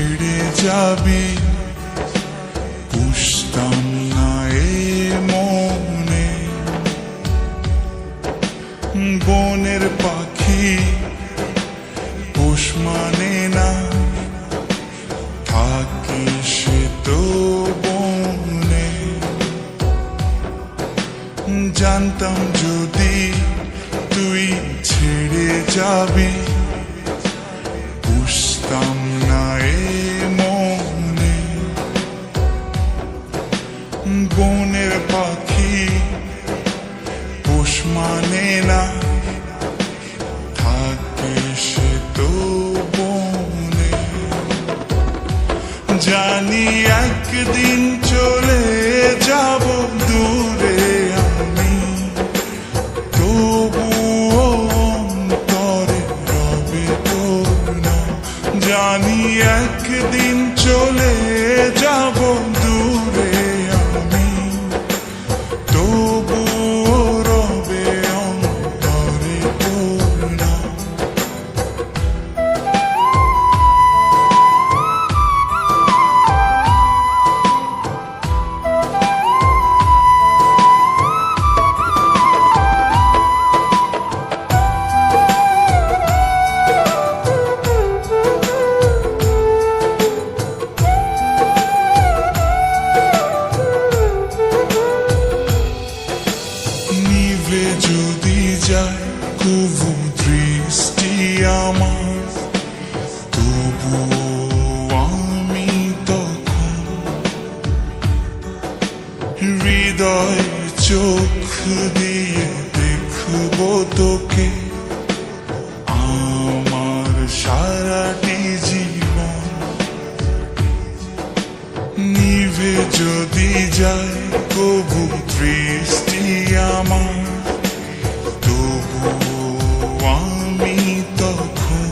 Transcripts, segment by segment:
ছেড়ে যাবি বুঝতাম না এ মনে। বনের পাখি পোষ মানে না, থাকে সে তো বনে। জানতাম যদি তুই ছেড়ে যাবি বুঝতাম না এ মনে। বনের পাখি পোষ মানে না, থাকে সে তো বনে। জানি একদিন চলে যাব দূরে আমি, তবুও অন্তরে রবে তোর নাম। জানি একদিন চলে যাব দূরে আমি, তবুও রবে অন্তরে তোর নাম। নিভে যদি যায় কবু দৃষ্টি আমার, তবুও আমি তখন হৃদয় চোখ দিয়ে দেখব তোকে আমার সারাটি জীবন। নিভে যদি যায় কবু দৃষ্টি আমার, তবুও আমি তখন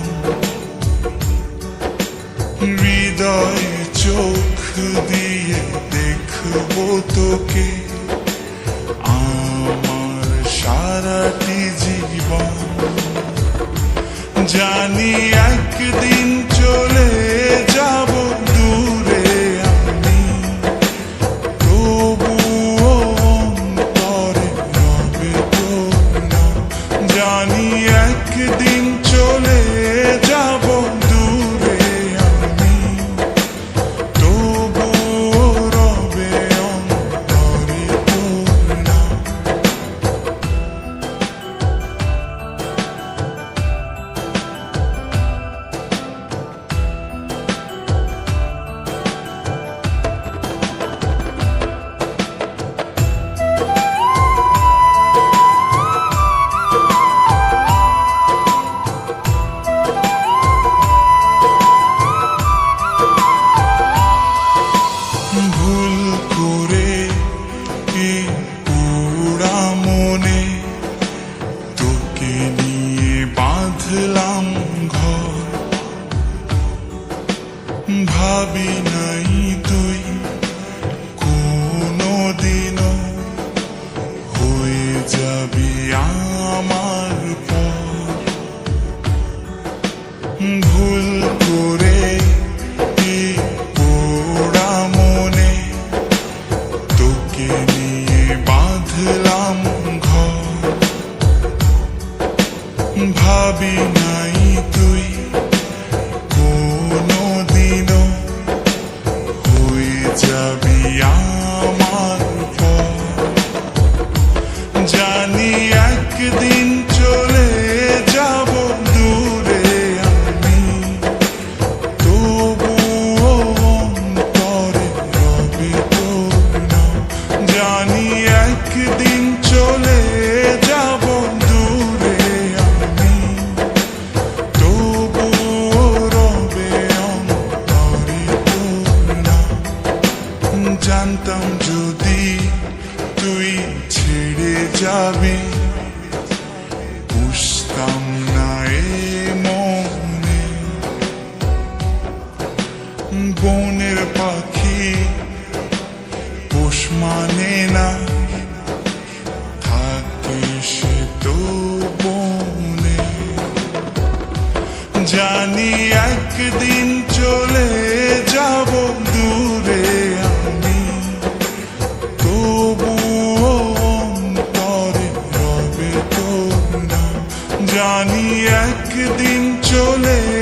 হৃদয় চোখ দিয়ে দেখব তোকে আমার সারাটি জীবন। জানি একদিন চলে যাব দূরে আমি, তবুও অন্তরে রবে তোর নাম। জানি একদিন চলে যাব দূরে আমি, তবুও রবে অন্তরে তোর নাম। ভুল করে কি পুরা মনে তোকে নিয়ে বাঁধলাম ঘর। ভাবি নাই তুই কোনোদিনও হয়ে যাবি আমার পর। ভুল করে কি পোড়া মনে তোকে নিয়ে বাঁধলাম ঘর। ভাবি নাই তুই কোনোদিনও হয়ে যাবি আমার পর। জানি একদিন চলে যাব দূরে আমি, তবুও অন্তরে রবে তোর নাম। জানি একদিন চলে যাব দূরে আমি, তবুও রবে অন্তরে তোর নাম। জানতাম যদি তুই ছেড়ে যাবি বুঝতাম না এ মনে। বনের পাখি পোষ মানে না, থাকে সে তো বনে। জানি একদিন চলে যাব দূরে আমি, তবুও অন্তরে রবে তোর নাম। জানি একদিন চলে